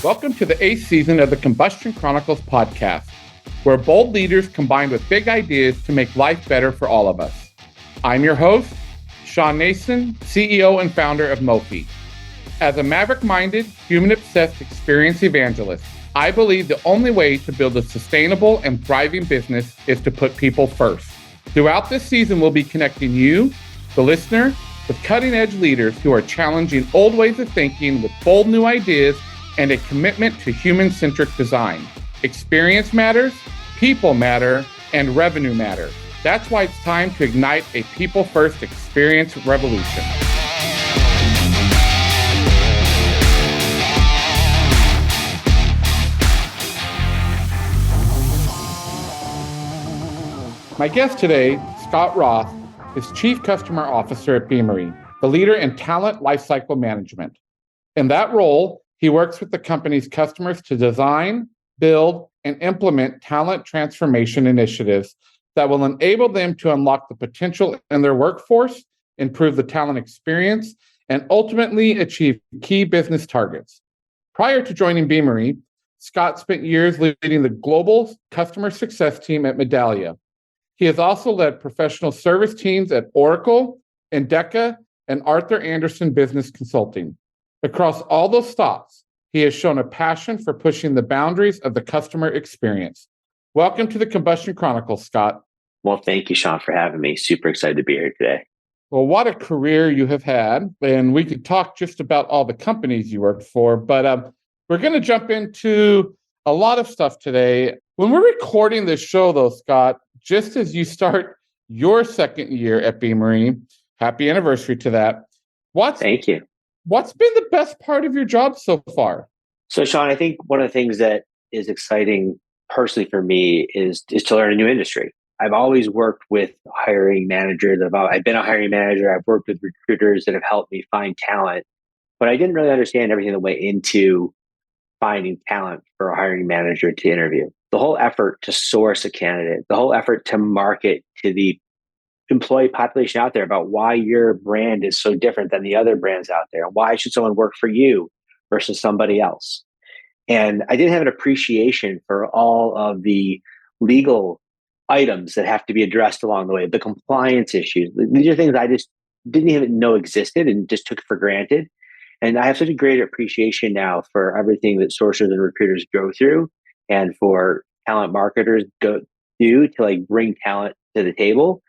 Welcome to the 8th season of the Combustion Chronicles podcast, where bold leaders combine with big ideas to make life better for all of us. I'm your host, Sean Nason, CEO and founder of Mofi. As a maverick-minded, human-obsessed experience evangelist, I believe the only way to build a sustainable and thriving business is to put people first. Throughout this season, we'll be connecting you, the listener, with cutting-edge leaders who are challenging old ways of thinking with bold new ideas and a commitment to human-centric design. Experience matters, people matter, and revenue matters. That's why it's time to ignite a people-first experience revolution. My guest today, Scott Roth, is Chief Customer Officer at Beamery, the leader in talent lifecycle management. In that role, he works with the company's customers to design, build, and implement talent transformation initiatives that will enable them to unlock the potential in their workforce, improve the talent experience, and ultimately achieve key business targets. Prior to joining Beamery, Scott spent years leading the global customer success team at Medallia. He has also led professional service teams at Oracle, Endeca, and Arthur Andersen Business Consulting. Across all those stops, he has shown a passion for pushing the boundaries of the customer experience. Welcome to the Combustion Chronicles, Scott. Well, thank you, Sean, for having me. Super excited to be here today. Well, what a career you have had. And we could talk just about all the companies you worked for, but we're going to jump into a lot of stuff today. When we're recording this show, though, Scott, just as you start your second year at Beamery, happy anniversary to that. Thank you. What's been the best part of your job so far? So, Sean, I think one of the things that is exciting personally for me is to learn a new industry. I've always worked with hiring managers. I've been a hiring manager. I've worked with recruiters that have helped me find talent, but I didn't really understand everything that went into finding talent for a hiring manager to interview. The whole effort to source a candidate, the whole effort to market to the employee population out there about why your brand is so different than the other brands out there. Why should someone work for you versus somebody else? And I didn't have an appreciation for all of the legal items that have to be addressed along the way, the compliance issues. These are things I just didn't even know existed and just took for granted. And I have such a great appreciation now for everything that sourcers and recruiters go through and for talent marketers do to bring talent to the table.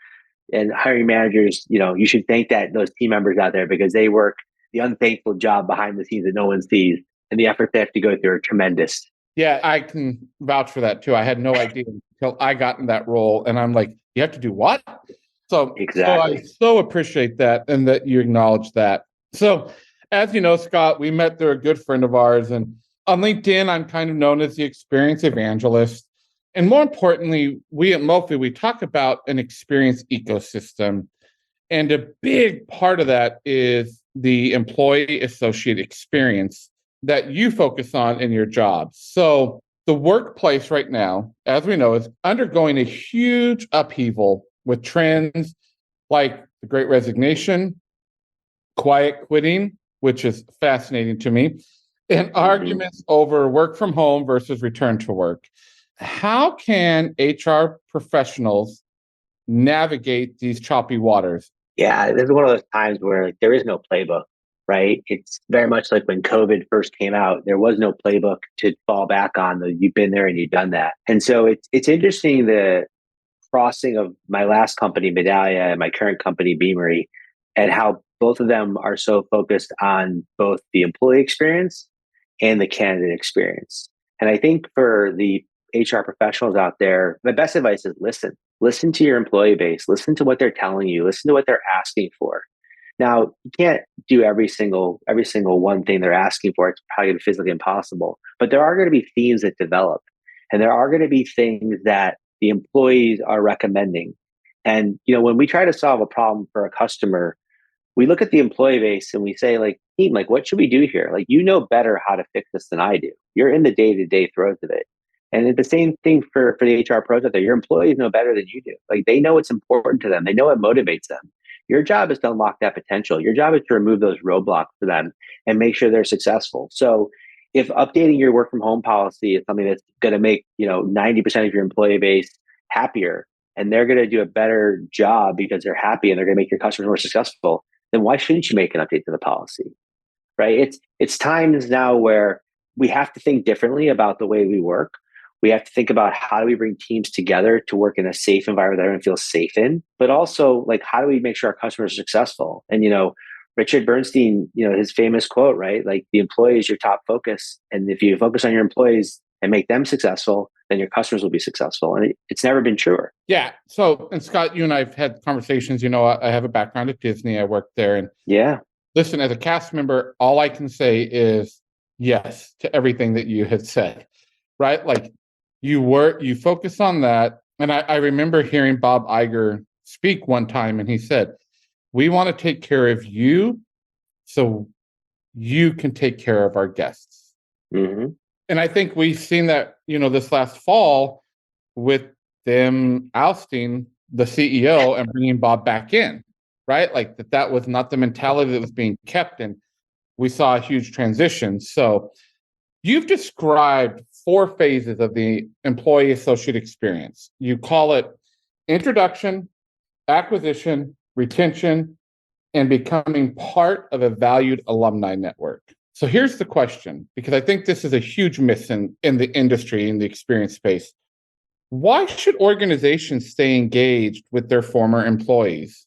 And hiring managers, you should thank those team members out there because they work the unthankful job behind the scenes that no one sees, and the effort they have to go through are tremendous. Yeah, I can vouch for that too. I had no idea until I got in that role, and I'm like, you have to do what? Exactly. So I so appreciate that and that you acknowledge that. So as you know, Scott, we met through a good friend of ours, and on LinkedIn, I'm kind of known as the experience evangelist. And more importantly, we at Mofi, we talk about an experience ecosystem. And a big part of that is the employee associate experience that you focus on in your job. So the workplace right now, as we know, is undergoing a huge upheaval with trends like the Great Resignation, quiet quitting, which is fascinating to me, and arguments over work from home versus return to work. How can HR professionals navigate these choppy waters? Yeah, this is one of those times where there is no playbook, right? It's very much like when COVID first came out, there was no playbook to fall back on. You've been there and you've done that. And so it's interesting the crossing of my last company, Medallia, and my current company, Beamery, and how both of them are so focused on both the employee experience and the candidate experience. And I think for the HR professionals out there, the best advice is listen. Listen to your employee base. Listen to what they're telling you. Listen to what they're asking for. Now, you can't do every single one thing they're asking for. It's probably going to be physically impossible. But there are going to be themes that develop. And there are going to be things that the employees are recommending. And, when we try to solve a problem for a customer, we look at the employee base and we say, team, what should we do here? You know better how to fix this than I do. You're in the day-to-day throes of it. And it's the same thing for the HR pros out there. Your employees know better than you do. They know what's important to them. They know what motivates them. Your job is to unlock that potential. Your job is to remove those roadblocks for them and make sure they're successful. So if updating your work from home policy is something that's going to make, 90% of your employee base happier, and they're going to do a better job because they're happy and they're going to make your customers more successful, then why shouldn't you make an update to the policy? Right? It's times now where we have to think differently about the way we work. We have to think about how do we bring teams together to work in a safe environment that everyone feels safe in, but also like how do we make sure our customers are successful? And Richard Bernstein, his famous quote, right? Like the employee is your top focus. And if you focus on your employees and make them successful, then your customers will be successful. And it's never been truer. Yeah. So, and Scott, you and I have had conversations. I have a background at Disney. I worked there. And yeah, listen, as a cast member, all I can say is yes to everything that you had said, right? Like you focus on that. And I remember hearing Bob Iger speak one time, and he said, we want to take care of you so you can take care of our guests. Mm-hmm. And I think we've seen that, this last fall with them ousting the CEO and bringing Bob back in, right? Like that was not the mentality that was being kept. And we saw a huge transition. So you've described 4 phases of the employee associate experience. You call it introduction, acquisition, retention, and becoming part of a valued alumni network. So here's the question, because I think this is a huge miss in the industry, in the experience space. Why should organizations stay engaged with their former employees,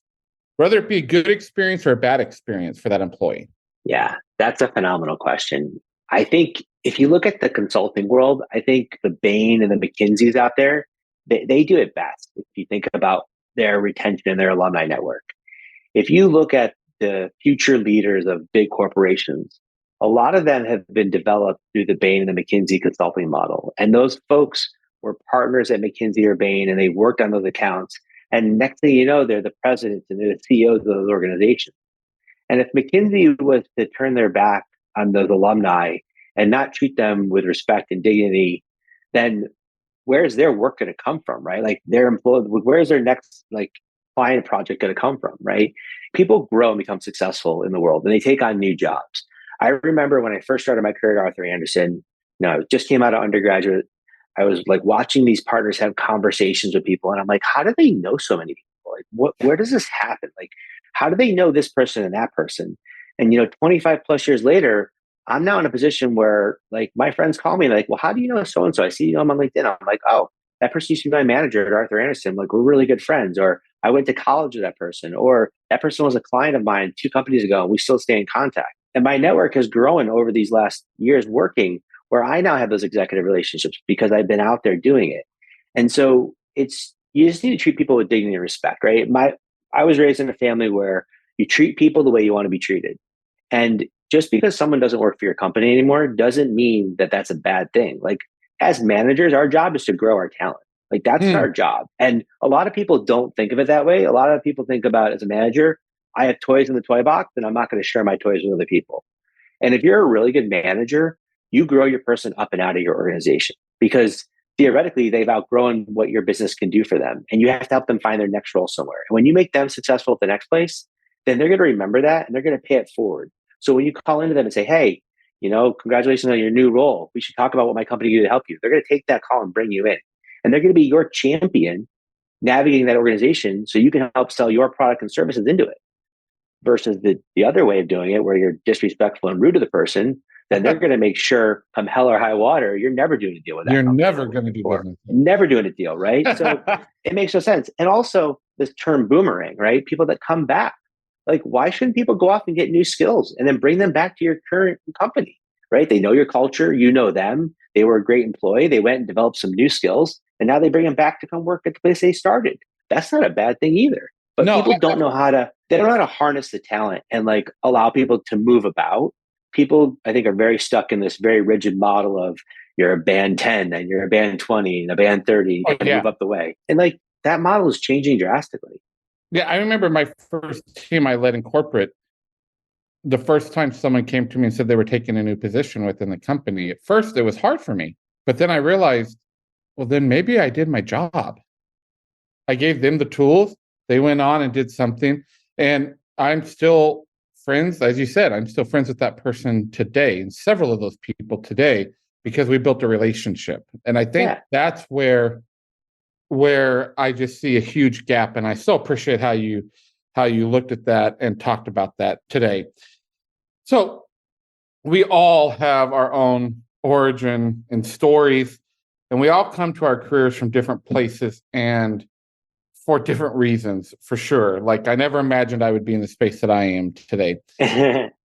whether it be a good experience or a bad experience for that employee? Yeah, that's a phenomenal question. I think if you look at the consulting world, I think the Bain and the McKinseys out there, they do it best. If you think about their retention and their alumni network. If you look at the future leaders of big corporations, a lot of them have been developed through the Bain and the McKinsey consulting model. And those folks were partners at McKinsey or Bain, and they worked on those accounts. And next thing you know, they're the presidents and they're the CEOs of those organizations. And if McKinsey was to turn their back on those alumni and not treat them with respect and dignity, then where's their work going to come from, right? Like their employee, where's their next client project going to come from, right? People grow and become successful in the world, and they take on new jobs. I remember when I first started my career at Arthur Andersen, I just came out of undergraduate. I was watching these partners have conversations with people, and I'm like, how do they know so many people? Where does this happen? How do they know this person and that person? And 25 plus years later, I'm now in a position where my friends call me well, how do you know so and so? I see them on LinkedIn. I'm like, oh, that person used to be my manager at Arthur Andersen. We're really good friends. Or I went to college with that person. Or that person was a client of mine 2 companies ago, and we still stay in contact. And my network has grown over these last years working, where I now have those executive relationships because I've been out there doing it. And so you just need to treat people with dignity and respect, right? I was raised in a family where you treat people the way you want to be treated. And just because someone doesn't work for your company anymore doesn't mean that that's a bad thing. As managers, our job is to grow our talent. That's our job. And a lot of people don't think of it that way. A lot of people think about as a manager, I have toys in the toy box and I'm not going to share my toys with other people. And if you're a really good manager, you grow your person up and out of your organization because theoretically they've outgrown what your business can do for them. And you have to help them find their next role somewhere. And when you make them successful at the next place, then they're going to remember that and they're going to pay it forward. So when you call into them and say, hey, congratulations on your new role. We should talk about what my company can do to help you. They're going to take that call and bring you in. And they're going to be your champion navigating that organization so you can help sell your product and services into it. Versus the other way of doing it where you're disrespectful and rude to the person, then they're going to make sure come hell or high water, you're never doing a deal with that. You're never going to do business. Never doing a deal, right? So it makes no sense. And also this term boomerang, right? People that come back. Why shouldn't people go off and get new skills and then bring them back to your current company, right? They know your culture, you know them. They were a great employee. They went and developed some new skills, and now they bring them back to come work at the place they started. That's not a bad thing either. But people don't know how to harness the talent and allow people to move about. People, I think, are very stuck in this very rigid model of you're a band 10 and you're a band 20 and a band 30 and move up the way. And that model is changing drastically. Yeah, I remember my first team I led in corporate. The first time someone came to me and said they were taking a new position within the company, at first it was hard for me. But then I realized, well, then maybe I did my job. I gave them the tools. They went on and did something. And I'm still friends, as you said, I'm still friends with that person today and several of those people today because we built a relationship. And I think Yeah. that's where I just see a huge gap. And I so appreciate how you looked at that and talked about that today. So we all have our own origin and stories, and we all come to our careers from different places and for different reasons, for sure. Like I never imagined I would be in the space that I am today.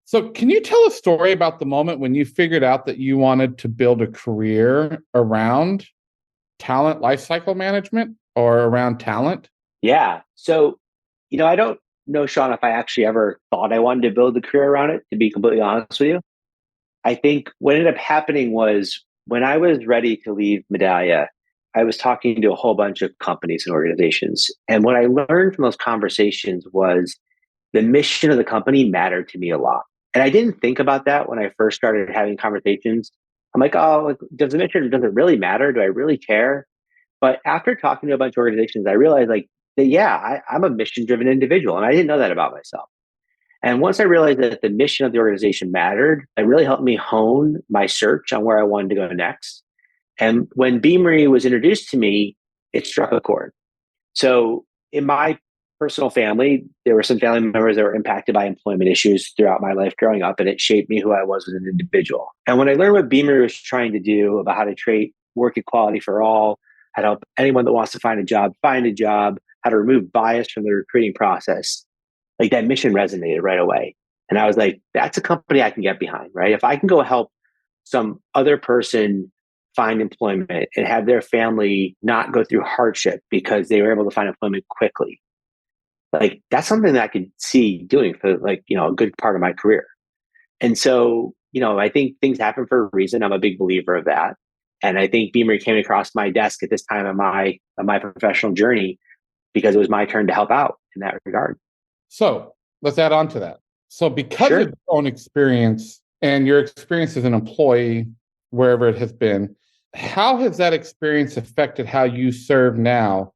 So can you tell a story about the moment when you figured out that you wanted to build a career around talent lifecycle management or around talent? Yeah. So, I don't know, Sean, if I actually ever thought I wanted to build a career around it, to be completely honest with you. I think what ended up happening was when I was ready to leave Medallia, I was talking to a whole bunch of companies and organizations. And what I learned from those conversations was the mission of the company mattered to me a lot. And I didn't think about that when I first started having conversations. I'm like, oh, does the mission, does it really matter? Do I really care? But after talking to a bunch of organizations, I realized like that, yeah, I'm a mission driven individual. And I didn't know that about myself. And once I realized that the mission of the organization mattered, it really helped me hone my search on where I wanted to go next. And when Beamery was introduced to me, it struck a chord. So in my personal family, there were some family members that were impacted by employment issues throughout my life growing up, and it shaped me who I was as an individual. And when I learned what Beamery was trying to do about how to create work equality for all, how to help anyone that wants to find a job, how to remove bias from the recruiting process, like that mission resonated right away. And I was like, that's a company I can get behind, right? If I can go help some other person find employment and have their family not go through hardship because they were able to find employment quickly, like that's something that I could see doing for a good part of my career. And so, I think things happen for a reason. I'm a big believer of that. And I think Beamery came across my desk at this time of my professional journey because it was my turn to help out in that regard. So let's add on to that. So because of Sure. your own experience and your experience as an employee, wherever it has been, how has that experience affected how you serve now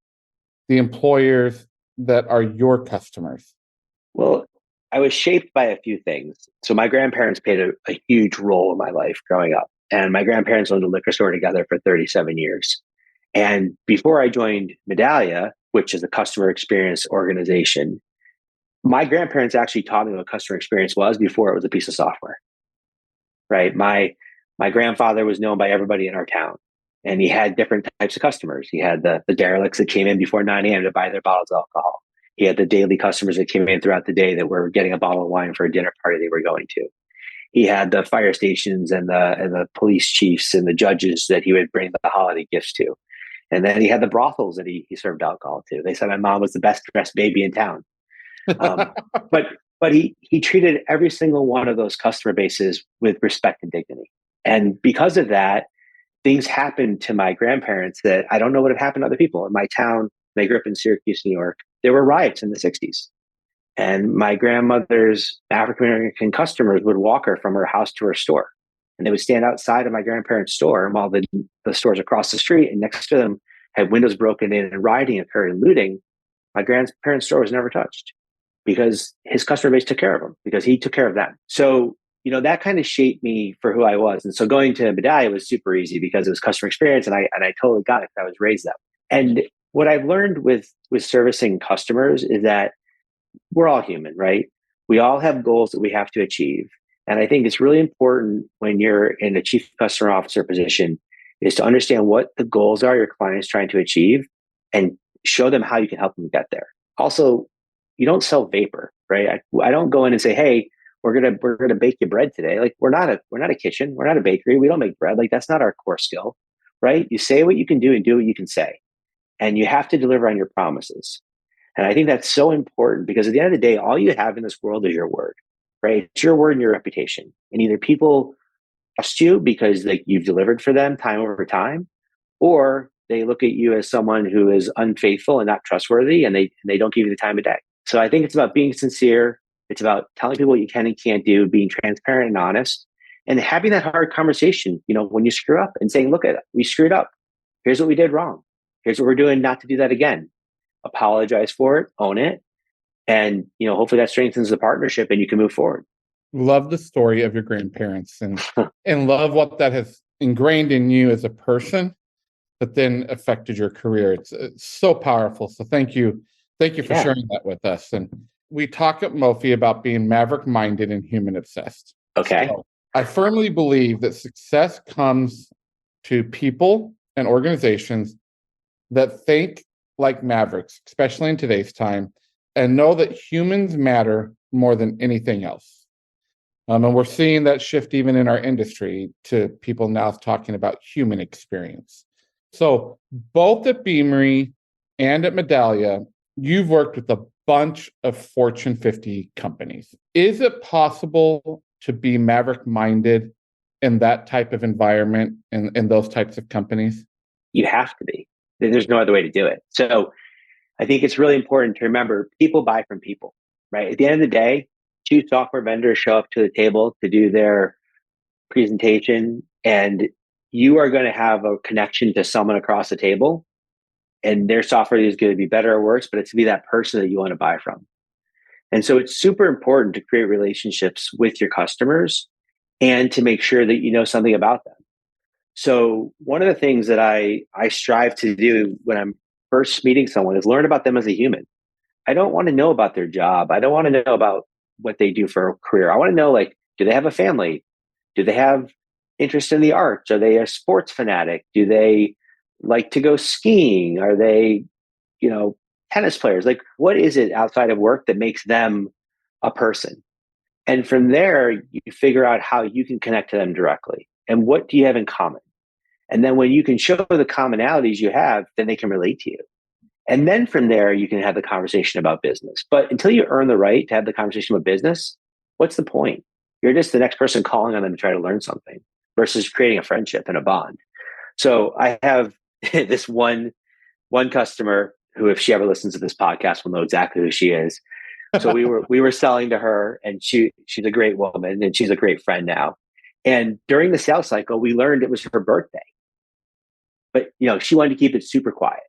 the employers that are your customers? Well, I was shaped by a few things. So my grandparents played a huge role in my life growing up. And my grandparents owned a liquor store together for 37 years. And before I joined Medallia, which is a customer experience organization, my grandparents actually taught me what customer experience was before it was a piece of software, right? My grandfather was known by everybody in our town, and he had different types of customers. He had the derelicts that came in before 9 a.m. to buy their bottles of alcohol. He had the daily customers that came in throughout the day that were getting a bottle of wine for a dinner party they were going to. He had the fire stations and the police chiefs and the judges that he would bring the holiday gifts to. And then he had the brothels that he served alcohol to. They said my mom was the best dressed baby in town. Um, but he treated every single one of those customer bases with respect and dignity. And because of that, things happened to my grandparents that I don't know what had happened to other people. In my town, they grew up in Syracuse, New York. There were riots in the 60s. And my grandmother's African American customers would walk her from her house to her store. And they would stand outside of my grandparents' store while the stores across the street and next to them had windows broken in and rioting occurred and looting. My grandparents' store was never touched because his customer base took care of him, because he took care of them. So, that kind of shaped me for who I was. And so going to Medallia was super easy because it was customer experience and I totally got it. I was raised that way. And what I've learned with servicing customers is that we're all human, right? We all have goals that we have to achieve. And I think it's really important when you're in a chief customer officer position is to understand what the goals are your client's trying to achieve and show them how you can help them get there. Also, you don't sell vapor, right? I don't go in and say, "Hey, we're gonna bake you bread today." Like we're not a kitchen, we're not a bakery, we don't make bread. Like that's not our core skill, right? You say what you can do and do what you can say, and you have to deliver on your promises. And I think that's so important because at the end of the day, all you have in this world is your word, right? It's your word and your reputation. And either people trust you because like you've delivered for them time over time, or they look at you as someone who is unfaithful and not trustworthy, and they don't give you the time of day. So I think it's about being sincere. It's about telling people what you can and can't do, being transparent and honest, and having that hard conversation, when you screw up and saying, look, we screwed up. Here's what we did wrong. Here's what we're doing not to do that again. Apologize for it, own it, And, hopefully that strengthens the partnership and you can move forward. Love the story of your grandparents and love what that has ingrained in you as a person, but then affected your career. It's so powerful. So thank you. Thank you for Yeah. sharing that with us. And we talk at Mofi about being maverick minded and human obsessed. Okay. So I firmly believe that success comes to people and organizations that think like mavericks, especially in today's time, and know that humans matter more than anything else. And we're seeing that shift even in our industry to people now talking about human experience. So both at Beamery and at Medallia, you've worked with a bunch of Fortune 50 companies. Is it possible to be maverick minded in that type of environment and in those types of companies? You have to be. There's no other way to do it. So I think it's really important to remember people buy from people, right? At the end of the day, two software vendors show up to the table to do their presentation, and you are going to have a connection to someone across the table, and their software is going to be better or worse, but it's to be that person that you want to buy from. And so it's super important to create relationships with your customers and to make sure that you know something about them. So one of the things that I strive to do when I'm first meeting someone is learn about them as a human. I don't want to know about their job. I don't want to know about what they do for a career. I want to know, like, do they have a family? Do they have interest in the arts? Are they a sports fanatic? Do they like to go skiing? Are they, tennis players? Like, what is it outside of work that makes them a person? And from there, you figure out how you can connect to them directly. And what do you have in common? And then when you can show the commonalities you have, then they can relate to you. And then from there, you can have the conversation about business. But until you earn the right to have the conversation about business, what's the point? You're just the next person calling on them to try to learn something versus creating a friendship and a bond. So I have this one customer who, if she ever listens to this podcast, will know exactly who she is. So we were selling to her, and she's a great woman, and she's a great friend now. And during the sales cycle, we learned it was her birthday, but she wanted to keep it super quiet.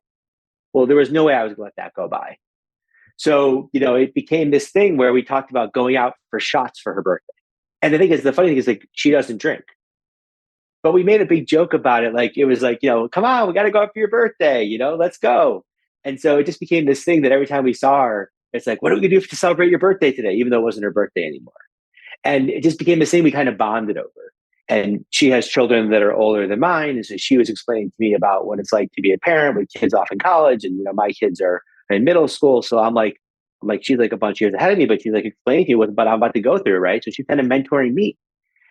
Well, there was no way I was going to let that go by. So, it became this thing where we talked about going out for shots for her birthday. And the funny thing is, like, she doesn't drink, but we made a big joke about it. Like, it was like, come on, we got to go out for your birthday, let's go. And so it just became this thing that every time we saw her, it's like, what are we going to do to celebrate your birthday today? Even though it wasn't her birthday anymore. And it just became this thing we kind of bonded over. And she has children that are older than mine. And so she was explaining to me about what it's like to be a parent with kids off in college. And, my kids are in middle school. So I'm like, she's like a bunch of years ahead of me, but she's like explaining to me what I'm about to go through. Right. So she's kind of mentoring me.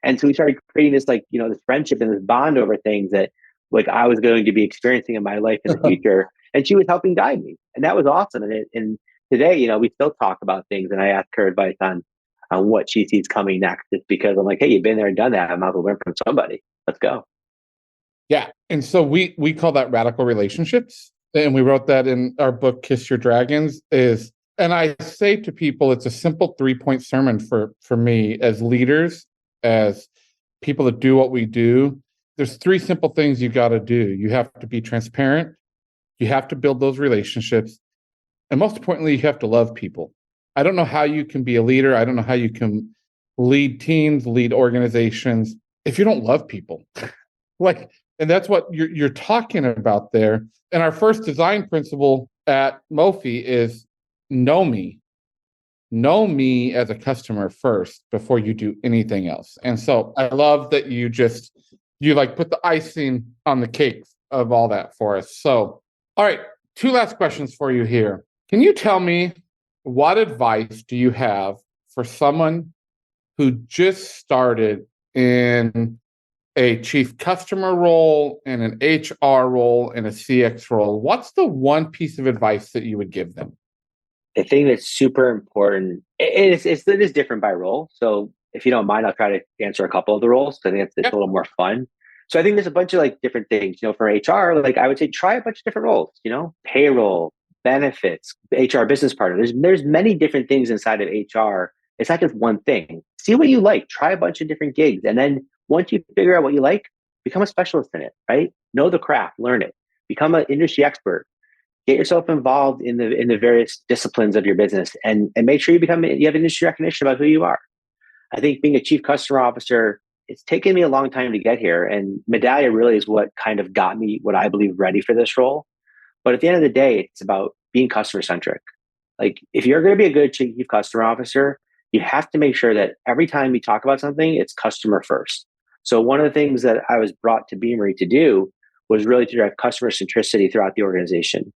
And so we started creating this, like, this friendship and this bond over things that, like, I was going to be experiencing in my life in the future. And she was helping guide me. And that was awesome. And today, we still talk about things, and I ask her advice on what she sees coming next, just because I'm like, hey, you've been there and done that. I might as well learn from somebody. Let's go. Yeah. And so we call that radical relationships. And we wrote that in our book, Kiss Your Dragons. And I say to people, it's a simple 3-point sermon for me as leaders, as people that do what we do. There's 3 simple things you got to do. You have to be transparent. You have to build those relationships. And most importantly, you have to love people. I don't know how you can be a leader. I don't know how you can lead teams, lead organizations if you don't love people. And that's what you're talking about there. And our first design principle at Mofi is know me. Know me as a customer first before you do anything else. And so I love that you put the icing on the cake of all that for us. So, all right, 2 last questions for you here. Can you tell me, what advice do you have for someone who just started in a chief customer role, in an HR role, in a CX role? What's the one piece of advice that you would give them? The thing that's super important, it is different by role. So if you don't mind, I'll try to answer a couple of the roles, because I think it's a little more fun. So I think there's a bunch of, like, different things, for HR, like, I would say try a bunch of different roles, payroll, benefits, HR business partner. There's many different things inside of HR. It's not just one thing. See what you like, try a bunch of different gigs. And then once you figure out what you like, become a specialist in it, right? Know the craft, learn it, become an industry expert. get yourself involved in the various disciplines of your business, and make sure you have industry recognition about who you are. I think being a chief customer officer, it's taken me a long time to get here, and Medallia really is what kind of got me what I believe ready for this role. But at the end of the day, it's about being customer centric. Like if you're going to be a good chief customer officer, you have to make sure that every time you talk about something, it's customer first. So one of the things that I was brought to Beamery to do was really to drive customer centricity throughout the organization.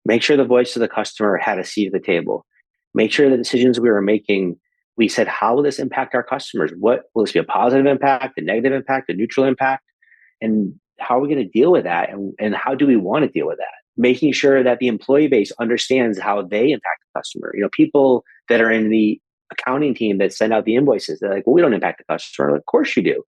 Make sure the voice of the customer had a seat at the table. Make sure the decisions we were making, we said, how will this impact our customers? What will this be, a positive impact, a negative impact, a neutral impact? And how are we going to deal with that? And how do we want to deal with that? Making sure that the employee base understands how they impact the customer. People that are in the accounting team that send out the invoices, they're like, well, we don't impact the customer. Like, of course you do.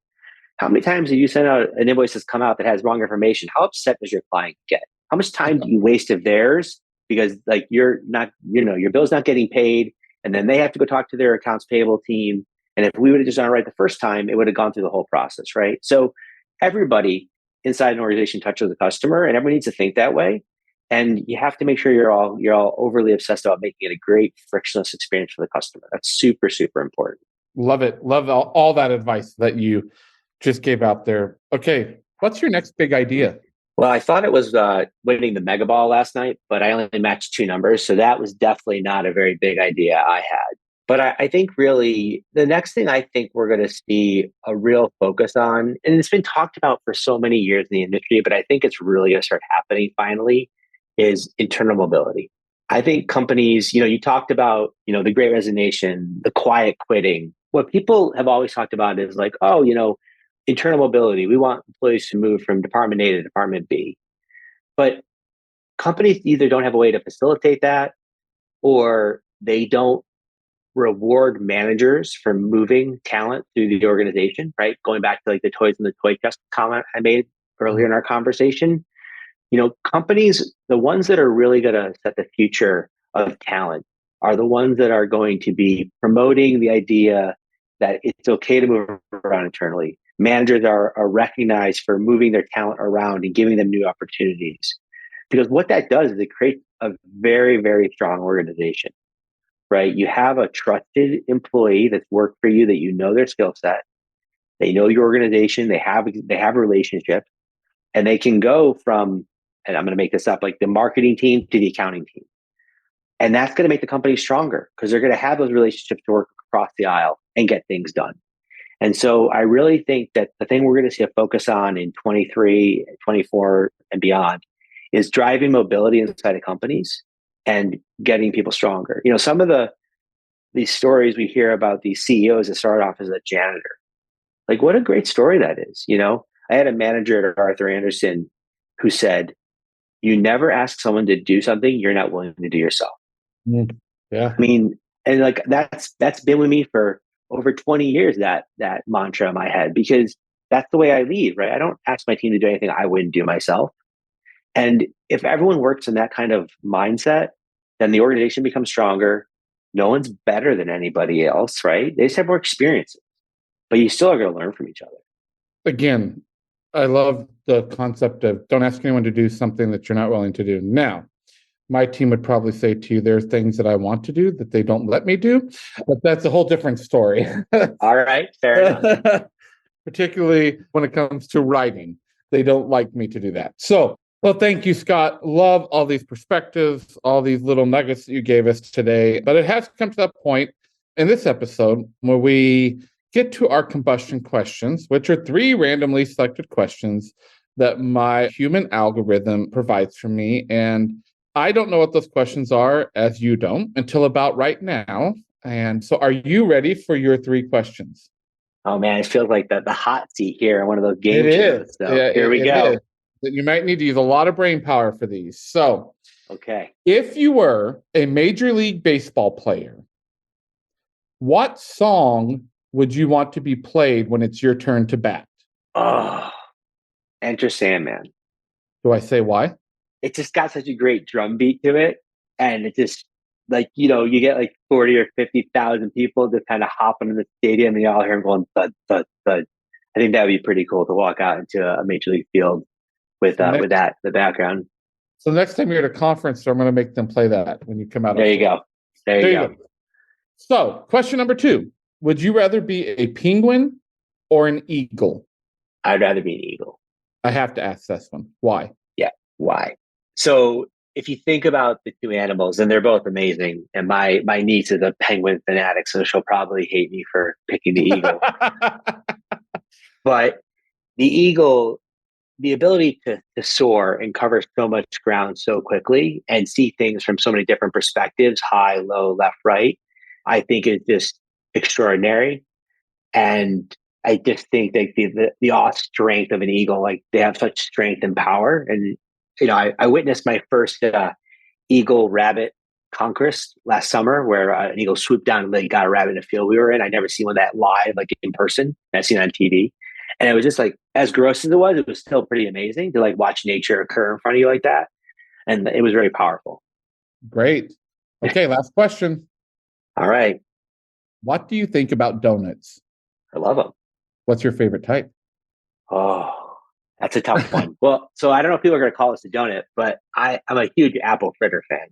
How many times do you send out an invoice that's come out that has wrong information? How upset does your client get? How much time do you waste of theirs because like you're not, your bill's not getting paid, and then they have to go talk to their accounts payable team. And if we would have just done it right the first time, it would have gone through the whole process, right? So everybody inside an organization touches the customer, and everyone needs to think that way. And you have to make sure you're all overly obsessed about making it a great frictionless experience for the customer. That's super, super important. Love it. Love all that advice that you just gave out there. Okay, what's your next big idea? Well, I thought it was winning the Mega Ball last night, but I only matched two numbers. So that was definitely not a very big idea I had. But I think really the next thing I think we're going to see a real focus on, and it's been talked about for so many years in the industry, but I think it's really going to start happening finally, is internal mobility. I think companies, you talked about, the great resignation, the quiet quitting. What people have always talked about is like, oh, internal mobility. We want employees to move from department A to department B. But companies either don't have a way to facilitate that, or they don't reward managers for moving talent through the organization, right? Going back to like the toys in the toy chest comment I made earlier in our conversation. Companies, the ones that are really going to set the future of talent are the ones that are going to be promoting the idea that it's okay to move around internally. Managers are recognized for moving their talent around and giving them new opportunities. Because what that does is it creates a very, very strong organization, right? You have a trusted employee that's worked for you, that their skill set, they know your organization, they have a relationship, and they can go from, and I'm going to make this up, like the marketing team to the accounting team. And that's going to make the company stronger because they're going to have those relationships to work across the aisle and get things done. And so I really think that the thing we're going to see a focus on in 23, 24 and beyond is driving mobility inside of companies and getting people stronger. Some of these stories we hear about these CEOs that started off as a janitor. Like, what a great story that is. I had a manager at Arthur Andersen who said, you never ask someone to do something you're not willing to do yourself. Yeah. I mean, and like that's been with me for over 20 years, that mantra in my head, because that's the way I lead, right? I don't ask my team to do anything I wouldn't do myself. And if everyone works in that kind of mindset, then the organization becomes stronger. No one's better than anybody else, right? They just have more experiences, but you still are going to learn from each other. Again, I love the concept of don't ask anyone to do something that you're not willing to do. Now, my team would probably say to you, there are things that I want to do that they don't let me do, but that's a whole different story. All right, fair enough. Particularly when it comes to writing, they don't like me to do that. So, well, thank you, Scott. Love all these perspectives, all these little nuggets that you gave us today. But it has come to that point in this episode where we get to our combustion questions, which are 3 randomly selected questions that my human algorithm provides for me. And I don't know what those questions are, as you don't, until about right now. And so are you ready for your 3 questions? Oh, man, it feels like the hot seat here in one of those game shows. So yeah, here we go. You might need to use a lot of brain power for these. So, okay, if you were a Major League Baseball player, what song would you want to be played when it's your turn to bat? Oh, Enter Sandman. Do I say why? It just got such a great drum beat to it. And it just, like, you get like 40 or 50,000 people just kind of hopping in the stadium and you all hear them going thud, thud, thud. I think that would be pretty cool to walk out into a Major League field with that, the background. So next time you're at a conference, I'm going to make them play that when you come out. There you go. There you go. So question number 2, would you rather be a penguin or an eagle? I'd rather be an eagle. I have to ask this one. Why? Yeah. Why? So if you think about the two animals, and they're both amazing, and my niece is a penguin fanatic, so she'll probably hate me for picking the eagle. But the eagle, the ability to soar and cover so much ground so quickly and see things from so many different perspectives, high, low, left, right, I think is just extraordinary. And I just think that the awe strength of an eagle, like they have such strength and power. And, I witnessed my first eagle rabbit conquest last summer where an eagle swooped down and like, got a rabbit in a field we were in. I never seen one that live, like in person. I've seen it on TV. And it was just like, as gross as it was still pretty amazing to like watch nature occur in front of you like that. And it was very powerful. Great. Okay, last question. All right. What do you think about donuts? I love them. What's your favorite type? Oh, that's a tough one. Well, so I don't know if people are going to call this a donut, but I'm a huge apple fritter fan.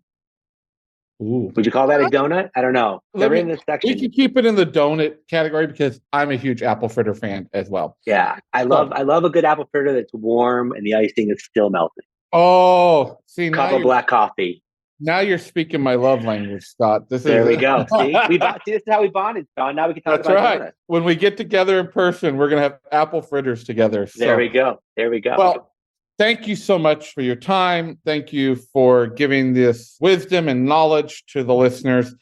Ooh. Would you call that a donut? I don't know. They're in this section. We can keep it in the donut category because I'm a huge apple fritter fan as well. Yeah, I love a good apple fritter that's warm and the icing is still melting. Oh, see, cup of black coffee. Now you're speaking my love language, Scott. There we go. See, this is how we bonded, John. Now we can talk about donuts. When we get together in person, we're going to have apple fritters together. So. There we go. Well, thank you so much for your time. Thank you for giving this wisdom and knowledge to the listeners.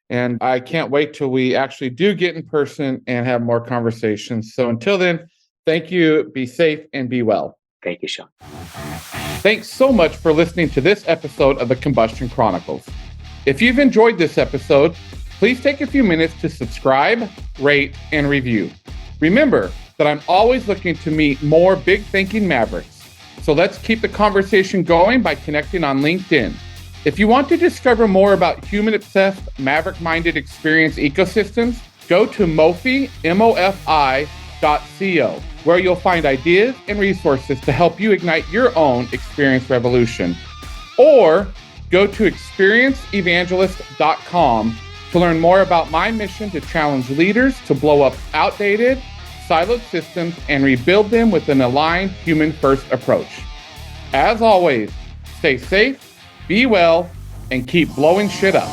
And I can't wait till we actually do get in person and have more conversations. So until then, thank you. Be safe and be well. Thank you, Sean. Thanks so much for listening to this episode of the Combustion Chronicles. If you've enjoyed this episode, please take a few minutes to subscribe, rate, and review. Remember that I'm always looking to meet more big thinking mavericks. So let's keep the conversation going by connecting on LinkedIn. If you want to discover more about human-obsessed, maverick-minded experience ecosystems, go to mofi, mofi.co, where you'll find ideas and resources to help you ignite your own experience revolution. Or go to experienceevangelist.com to learn more about my mission to challenge leaders to blow up outdated, siloed systems and rebuild them with an aligned human-first approach. As always, stay safe, be well, and keep blowing shit up.